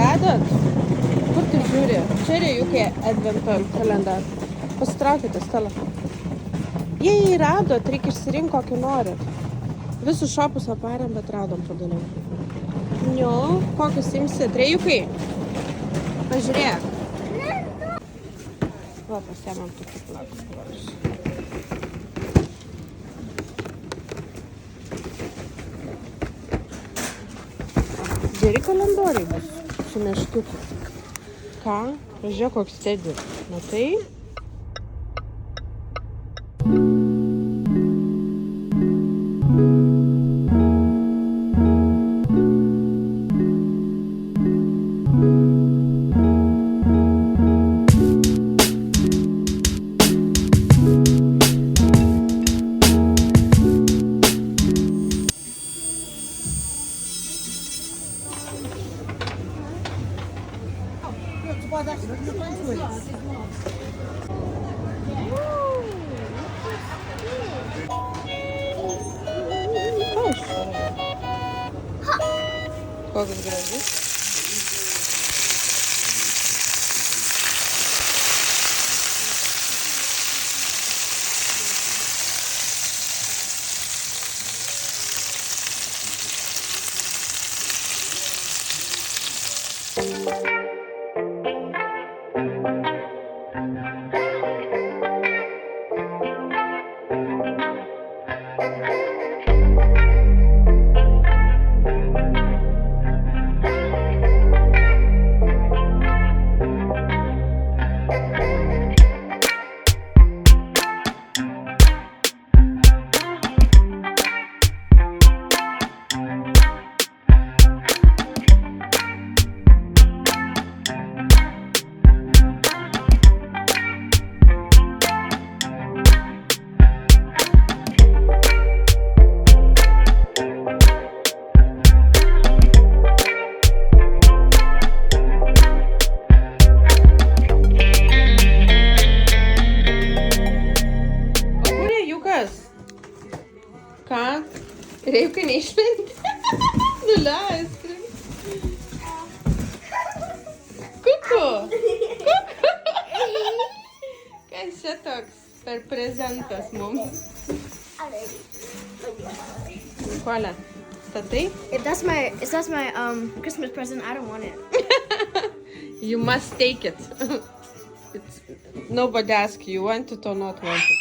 Radot? Kur tu žiūri? Čia Rijukai advento kalendorių. Pasitraukite stalą. Jei radot, reikia išsirinkti kokį norit. Visus šopus aparėm, bet radom pagaliau. Nu, kokius imsit? Rijukai? Pažiūrėk. Va, pasiemam tokį plakus. Geri kalendoriai bus su meškiuku. Ką? Pažiūrėk, koks Teddy. Matai? Kokius gražus. Ką? Rijukai neišventi? Nuleisk. Kuku. Kas čia toks per prezentas mums? Nikolė, statai? If that's my Christmas present, I don't want it. You must take it. Nobody asked you want it or not want it.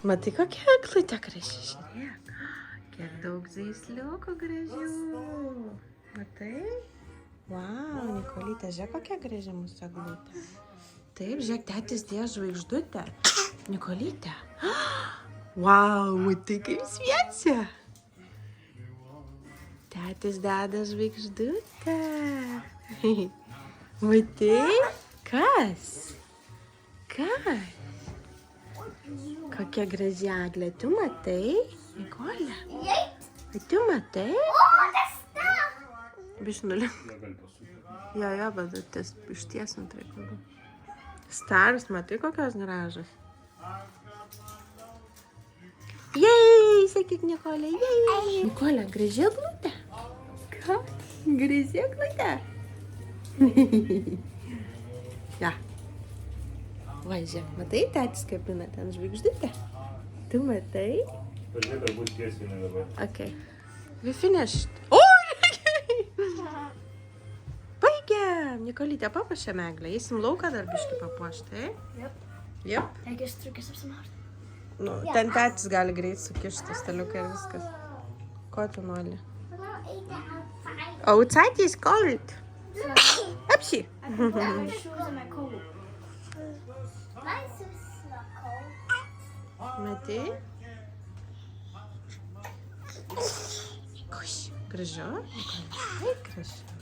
Matai, kokia eglutė graži, žiūrėk. Kiek daug žaisliukų gražių. Matai? Vau, Nikolytė, žiūrėk, kokia graži mūsų eglutė. Taip, žiūrėk, tetis dėjo žvaigždutę. Nikolytė. Vau, matai, kaip šviečia. Tetis deda žvaigždutę. Matai? Kas? Kas? Kokia graži eglė. Tu matai, Nikolė? Tu matai? Bišnulė. Jo, bet tas ištiesint reikia. Stars, matai, kokios gražos? Jei, sakyk, Nikolė, jei. Nikolė, graži eglutė? Ką? Graži eglutė? Ja. Va, žiūrėk, matai, tetis kapina ten žvaigždutę? Tu matai? Pažiūrėk, ar bus tiesiai dabar. Okay. We finished. O, Baigėm! Nikolytė, papuošėm eglę. Eisim lauką dar biškį papuošti, Yep. I guess through kiss up some heart. Nu, ten tetis gali greit sukišti staliuką ir viskas. Ko tu nori? Outside is cold. Upsie. I can put my shoes in my coat. Смотри. Кусь, грыжа. Ай, красиво.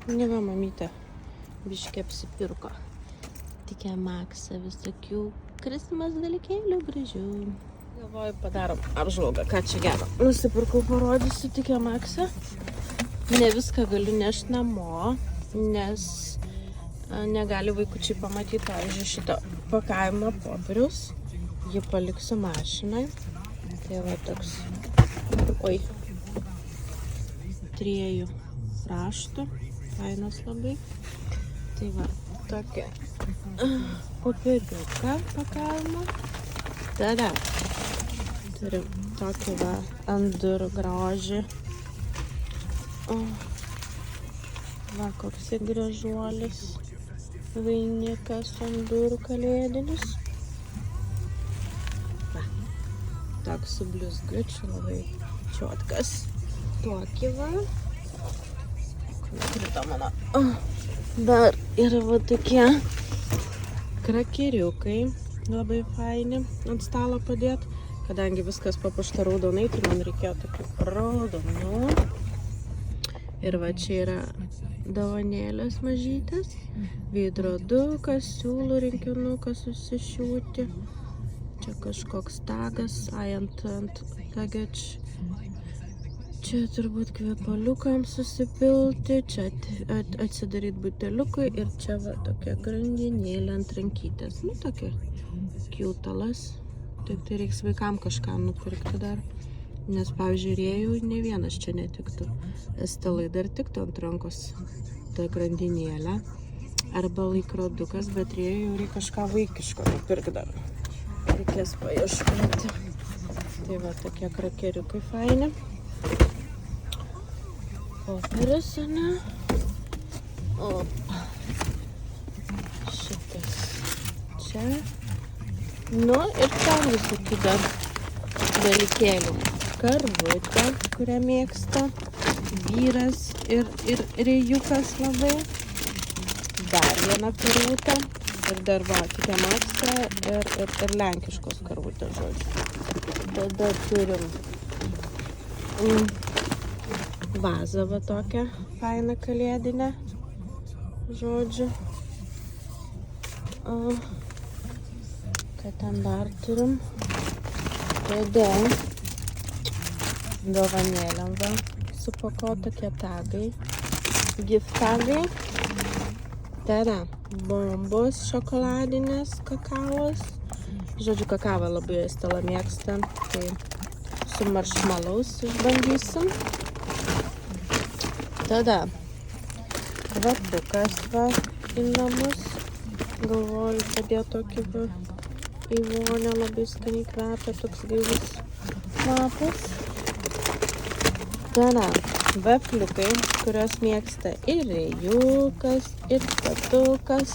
Ne va, mamytė biškį apsipirko. Tikė Maksą visokių Christmas dalykėlių gražių. Galvoju, padarom apžvalgą, ką čia gero. Nusipirkau, parodysiu Tikė Maksą. Ne viską galiu nešti namo, nes negali vaikučiai pamatyti, pavyzdžiui, šito pakavimo popieriaus. Jį paliksiu mašinai. Tai va toks, oi, 3 raštų. Fainas labai. Tai va, tokia popieriuką pakavimo. Tada turim tokį va ant durų grožį. Va, koks gražuolis. Vainikas ant durų kalėdinis. Va, toks su blizgučiu labai čiotkas. Tokį va. Krito mano. Dar yra va tokie krakeriukai, labai faini ant stalo padėti, kadangi viskas papuošta raudonai, tai man reikėjo tokių raudonų. Ir va čia yra dovanėlės mažytės, veidrodukas, siūlų rinkinukas susišiūti. Čia kažkoks tagas, ant tagač. Čia turbūt kvepaliukams susipilti, čia atsidaryti buteliukai ir čia va tokia grandinėlė ant rankytės. Nu, tokia kiutalas. Tik tai reiks vaikam kažką nupirkti dar. Nes, pavyzdžiui, rėjų ne vienas čia netiktų. Estelai dar tiktų ant rankos ta grandinėlė. Arba laikrodukas, bet rėjų jau reikia kažką vaikiško nupirkti dar. Reikės paieškoti. Tai va tokie krakeriukai faini. Popierius, ne? Šitas čia. Nu ir ten visokių dar dalykėlių. Karvutė, kurią mėgsta vyras ir rėjukas labai. Dar viena karvutė. Ir dar va, Tikė Maksą ir lenkiškos karvutės, žodžiu. Tada turim vazą va tokią fainą kalėdinę, žodžiu. Ką ten dar turim? Tada dovanėlėm va supako tokie tagai, gift tagai. Tada bombos šokoladinės kakavos. Žodžiu, kakavą labai Estela mėgsta, tai su maršmalaus išbandysim. Tada kvapukas va į namus. Galvoju, padėjo tokį va į vonę, labai skaniai kvepia, toks gaivus kvapas. Tada vafliukai, kurios mėgsta ir rėjukas, ir tatukas.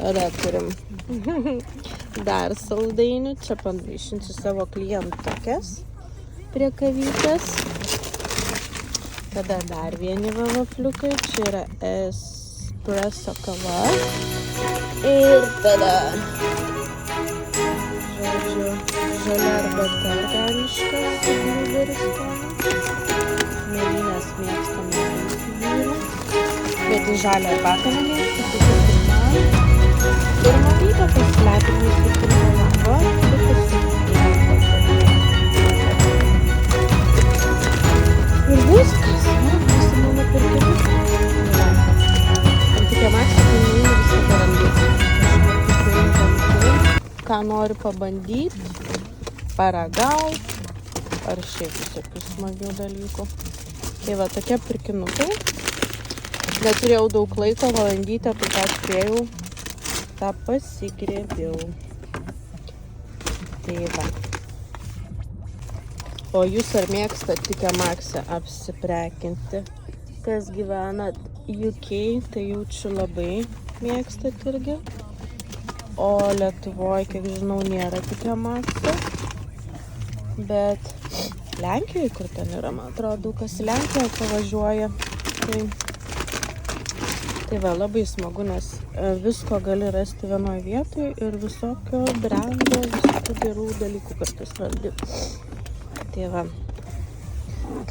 Tada turim dar saldainių. Čia pavaišinsiu savo klientukės prie kavytės. Tada dar vieni vafliukai. Čia yra espresso kava. Ir tada, žodžiu, žalia arbata organiška su blueberry skoniu. Mėlynės mėgsta mėlynės su vyru. Bet į žalią arbatą nemėgsta, tai kaip man. Ir matyta pasilepinus į pirmą langą. Ir viskas, visi mano pirkimus. Tikė Maksą, tai visą parandyti. Ką noriu pabandyti, paragauti, ar šiaip visokių smagių dalykų. Tai va, tokie pirkinukai. Neturėjau daug laiko, valandytę, tai ką spėjau, tą pasigrėbiau. Tai va. O jūs ar mėgstat Tikė Maksą apsiprekinti? Kas gyvenat UK, tai jaučiu labai mėgstat irgi. O Lietuvoje, kiek žinau, nėra Tikė Maksą. Bet Lenkijoje, kur ten yra, man atrodo, kas Lenkijoje pavažiuoja. Tai va, labai smagu, nes visko gali rasti vienoje vietoje ir visokio brendo, visokių gerų dalykų kartais randi. Tai va,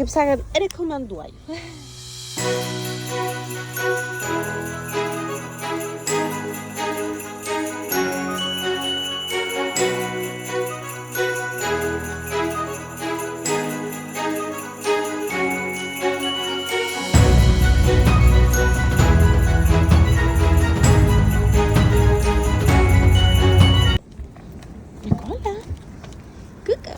kaip sakant, rekomenduoju. Nikola. Kuka.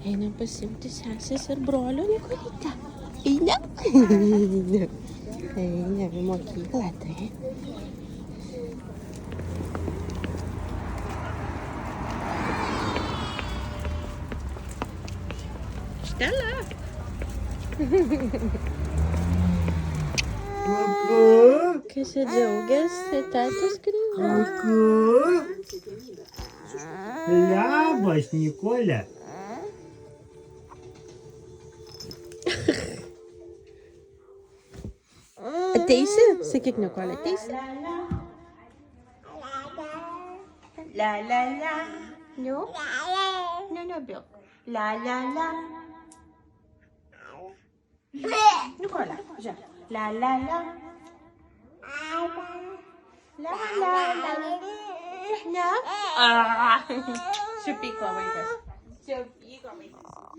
Einam pasimti sesės ir brolio Nikolytę. Einam. Einam į mokyklą, tai. Stella. Kai čia džiaugiasi, tėtis grįžo. Labas, Nikolė. Ateisi? Sakyk, Nikolė, ateisi? La la la. No? No, no, Bill. La la la. Nicola, já. La la la. La la la. No? Ah. Supykla vaikas. Supykla vaikas.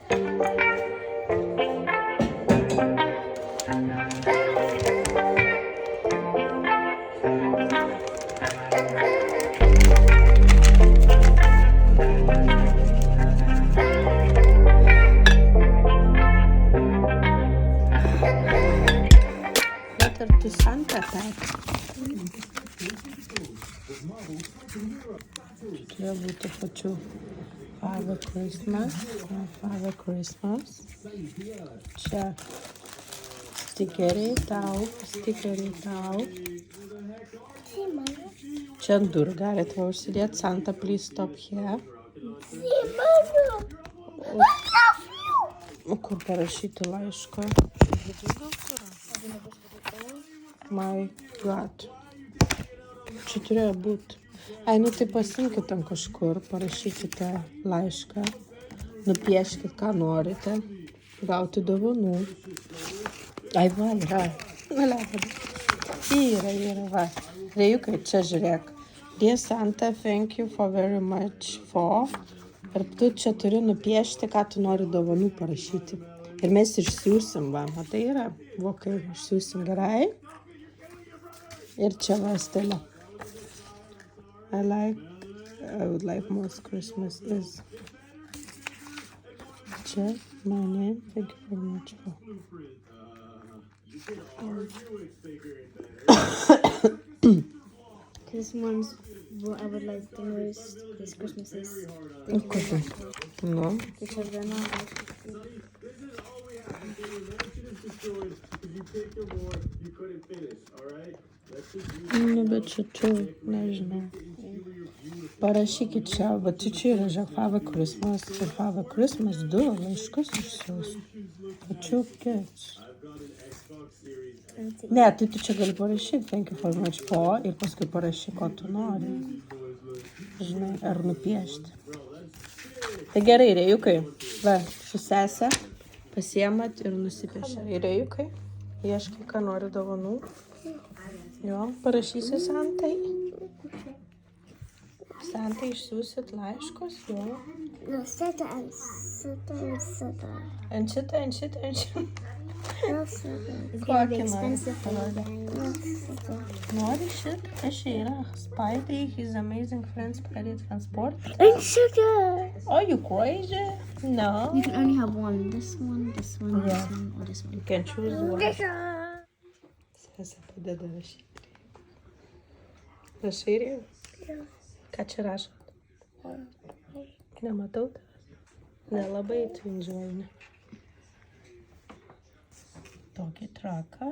Letter to Santa Pat. Turėjo būti pačių Father Christmas. Father Christmas. Čia stikeriai tau, stikeriai tau. Čia ant durų galite va užsidėti Santa, please stop here. O kur parašyti laišką? My God. Čia turėjo būti. Ai, nu tai pasimkit ten kažkur, parašykite laišką, nupieškit, ką norite, gauti dovanų. Ai, va, yra. Yra, va. Rėjukai, čia žiūrėk. Dear Santa, thank you for very much for. Ir tu čia turi nupiešti, ką tu nori dovanų parašyti. Ir mes išsiųsim, va, matai yra, vokai, išsiųsim gerai. Ir čia va stelė. I would like most Christmas is. Čia, my name, thank you very much for. This one's what I would like the most this Christmas is. Kokia? Nu. Because they're not. Nu, bet čia, nežinau. Parašykit čia, bet čia yra žiūrėk Father Christmas ir Father Christmas 2 laiškus išsiųs. Pačių kids. Ne, tai tu čia gali parašyti thank you very much for ir paskui parašyk, ko tu nori. Žinai, ar nupiešti. Tai gerai, rėjukai. Va, su sese pasiemat ir nusipiešia. Rėjukai, ieškai, ką nori dovanų. Jo, parašysi Santai. Santai išsiųsit laiškus, jo. No, Santa and Santa and Santa. Ant šitą. No, Santa. It's Kokį gonna be nori? expensive for you. No, Santa. Nori šitą? Kas čia yra? Spidey, his amazing friend Spidey Transport. And Santa. Are you crazy? No. You can only have one. This one, Yeah. this one, or this one. You can choose one. Sese padeda rašyti. Rašai ir jau? Ką čia rašot? Nematau tavęs. Nelabai tu enjoy, ne? Tokį traką.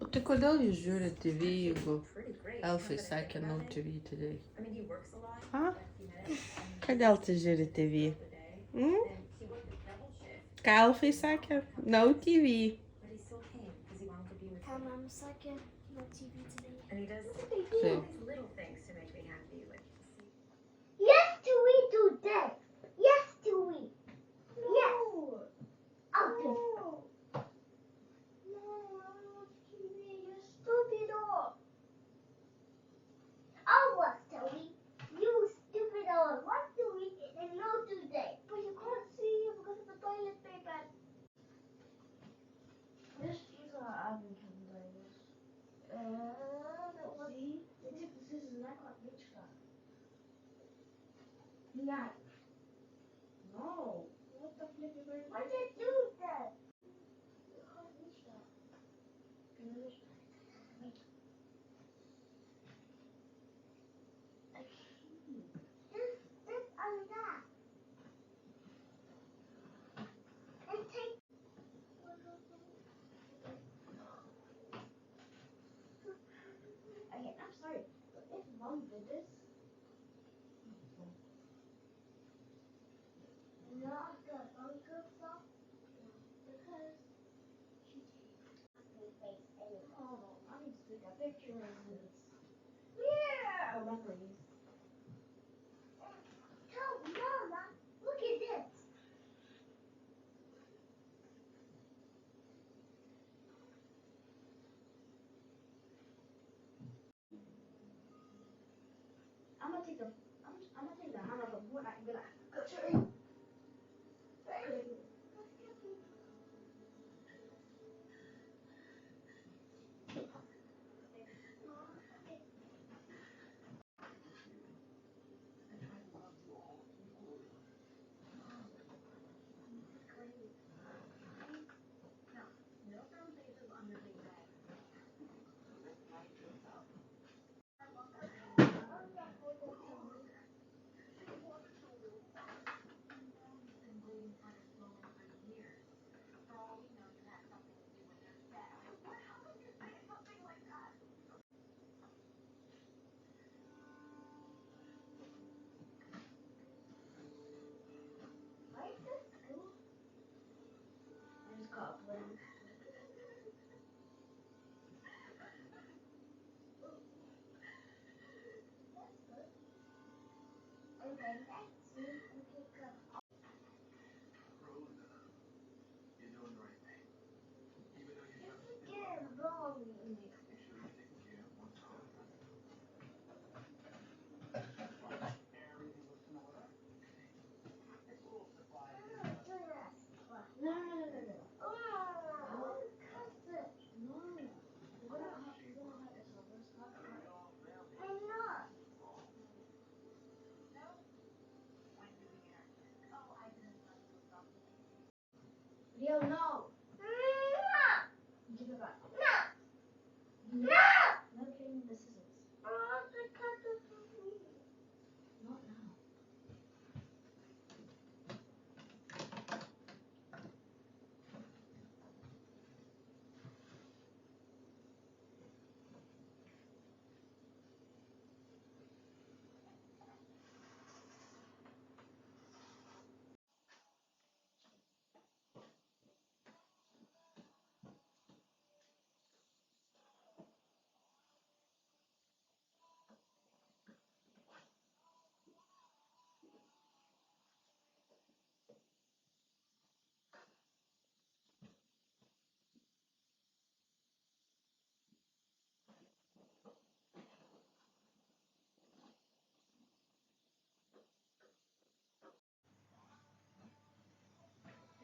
Tai kodėl jūs žiūrite TV, jeigu elfai sakė no TV today? Ha? Kodėl tu žiūri TV? Ką elfai sakė? No TV. Mom, second, no TV today. Taip. Yes, to we today. Yes, to we. Yes. Okay. No, you stupid dog. I was Toby. You stupid dog. What to we and no today. But you can't see because of the toilet paper. This is our oven containers. See? They took the scissors and I can't reach that. Knife. No. What the flip is going on? What did you do then? You can't reach that. Can you reach that? Wait. This and that. Not the bunker stuff. Because she face anymore. Oh, I need to take a picture of this. Yeah! Oh, memories. Tell Mama, look at this. I'm gonna take the hammer from what I'm gonna go to. Why is this school? I just caught a plane. That's good. Okay, thanks. Okay, go. It's again wrong. No. Oh, cut it. No. You're gonna hurt yourself. Just cut it. I'm not. Leo, no. Give it back. No. No killing the scissors. I want to cut it for me. Not now.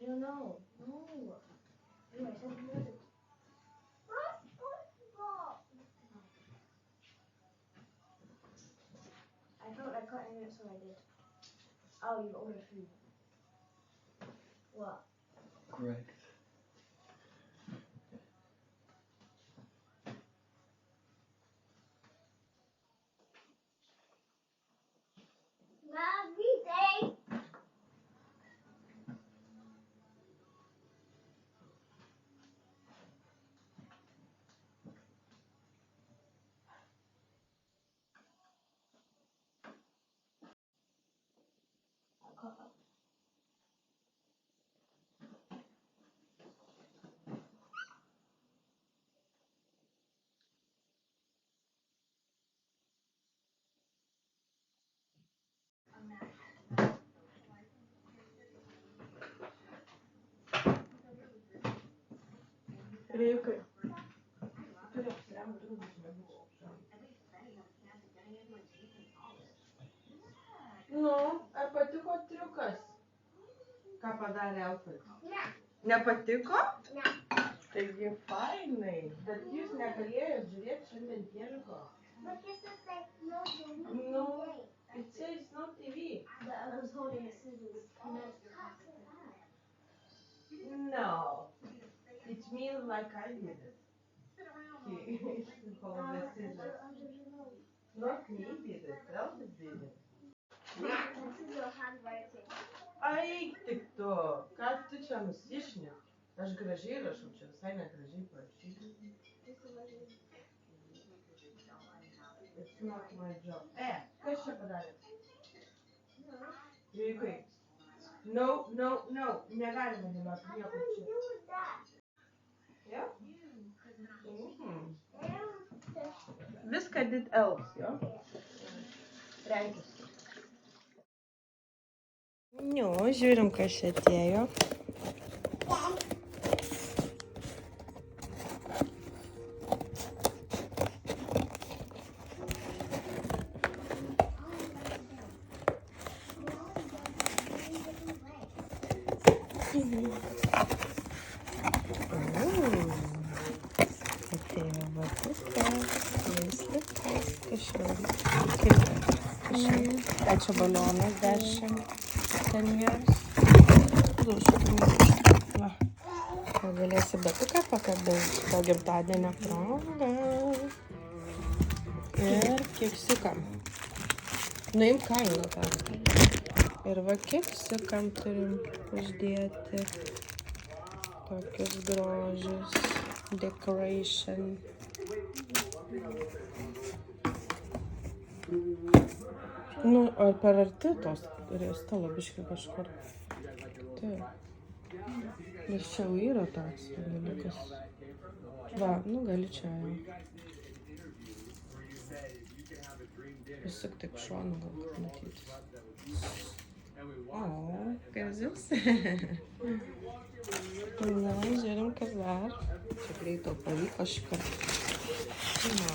Leo, no. No. Leo, I said no. I felt like cutting it, so I did. Oh, you ordered food. What? Correct. Mommy, say. Reikai. Nu, ar patiko triukas? Ką padarė Alfred? Ne. Nepatiko? Ne. Taigi fainai. Bet jūs negalėjot žiūrėti šiandien televizo. But this is like no TV. No, it says no TV. But I was holding the scissors. And that's No. It means like I did it. He hold the scissors. Not me did it, Elvis did it. this is your handwriting. Ai, tik tu. Ką tu čia nusišneki? Aš gražiai rašau, čia visai negražiai parašyti. It's not my job. Kas čia padarė? Reikai. No. Negalima dėlioti nieko čia. Yeah? Viską did else, jo? Renkis. Nu, žiūrim, kas čia atėjo. Atėjo batukas, vaisliukas, kažkas. Ačiū balionas 10 years. Va. Gal galėsi batuką pakabinti to gimtadienio proga. Ir keksiukam. Nuimk kainą tą. Ir va keksiukam turim uždėti tokius grožius. Decoration. Nu, ar per arti tos stalo biškį kažkur. Taip. Nes čia jau yra toks dalykas. Va, nu gali čia jau. Visuk tik šonu gal matytis. O, kazus. Na, žiūrim, kas dar. Čia greito pavyko šikart. Na.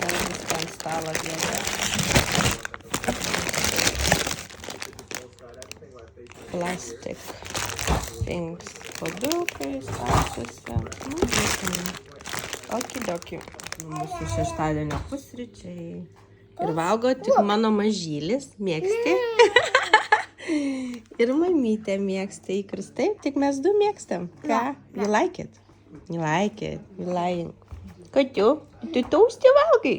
Viską ant stalo dėdė. Plastic things. Puodukai, statuose. Okidoki. Mūsų šeštadienio pusryčiai. Ir valgo tik mano mažylis. Mėgsti? Ir mamytė mėgsta įkristai. Tik mes du mėgstam. Ką? You like it? You like it. You lying. Kad tu tausti valgai?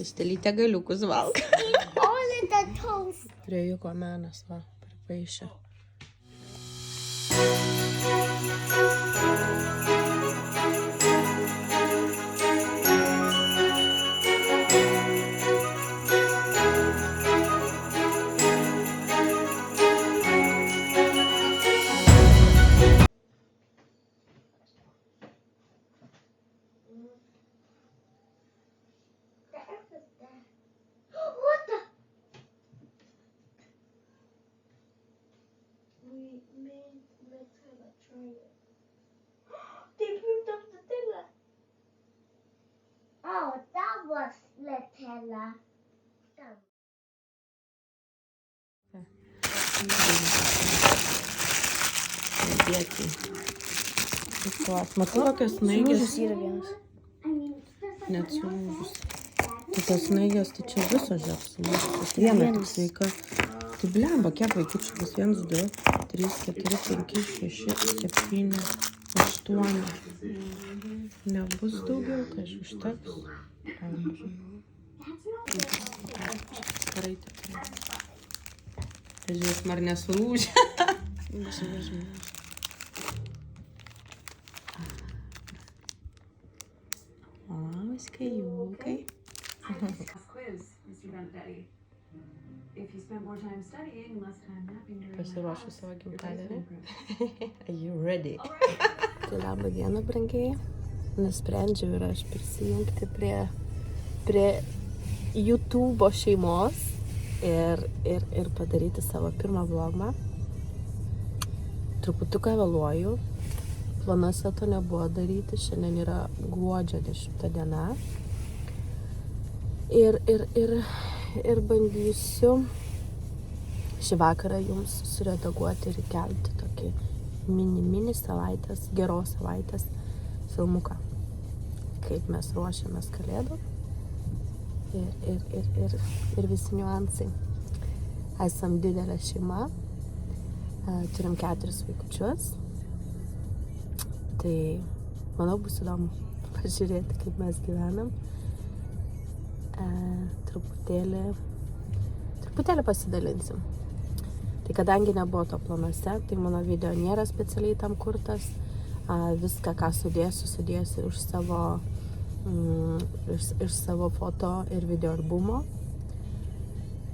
Stelytė galiukus valgai. Only the toast. Prie juko menas, va, pripaišė. What the? We made Nutella try it. They ripped up the Nutella. Oh, that was Nutella. Dėti. Matau, kokios snaigės. Yra vienas. Net sulūžus. Tai tos snaigės, tai čia viso žepsulūžus. Viena tik sveika. Tai blemba, kiek vaikičių bus? 1, 2, 3, 4, 5, 6, 7, 8. Nebus daugiau, kai užteks. Gerai, tikrai. Tai žiūrėsim, ar nesulūžė. O, skaijukai. Quiz, Mr. Benedetti. If you spend more time studying, less time napping during Pasiruošiu class, savo your gimtadienį. grades Are you ready? Tai labą dieną, brangiai. Nusprendžiau ir aš prisijungti prie YouTube šeimos ir padaryti savo pirmą vlogą. Truputuką vėluoju. Planuose to nebuvo daryti. Šiandien yra gruodžio 10 diena. Ir bandysiu šį vakarą jums suredaguoti ir įkelti tokį mini savaitės, geros savaitės filmuką. Kaip mes ruošiamės kalėdų ir visi niuansai. Esam didelė šeima, turim 4 vaikučius. Tai manau bus įdomu pažiūrėti, kaip mes gyvenam. Truputėlį pasidalinsim. Tai kadangi nebuvo to planuose, tai mano video nėra specialiai tam kurtas. Viską, ką sudėsiu iš savo foto ir video albumo.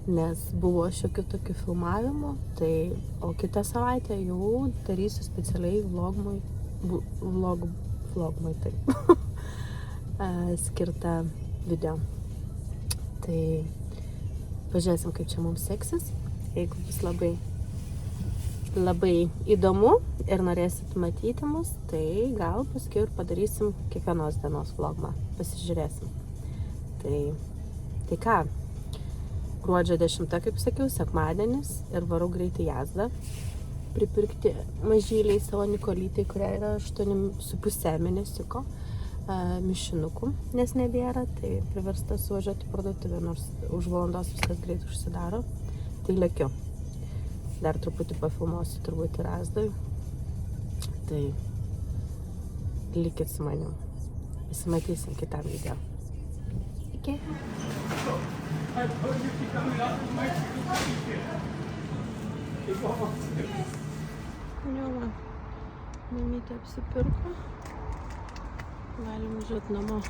nes buvo šiokių tokių filmavimų, tai, o kitą savaitę jau darysiu specialiai vlogmui, taip, skirtą video. Tai pažiūrėsim, kaip čia mums seksis. Jeigu bus labai įdomu ir norėsit matyti mus, tai gal paskui ir padarysim kiekvienos dienos vlogmą. Pasižiūrėsim. Tai ką? Gruodžio 10, kaip sakiau, sekmadienis ir varau greitai Jazdą. Pripirkti mažyliai savo Nikolytai, kuria yra 8,5 mėnesiuko mišinukų, nes nebėra, tai priversta suvažiuoti parduotuvę, nors už valandos viskas greit užsidaro. Tai lėkiu. Dar truputį pafilmuosiu turbūt ir Azdoj. Tai likit su manim. Pasimatysim kitam video. Iki. Jau va, mamytė apsipirko. Galim važiuoti namo.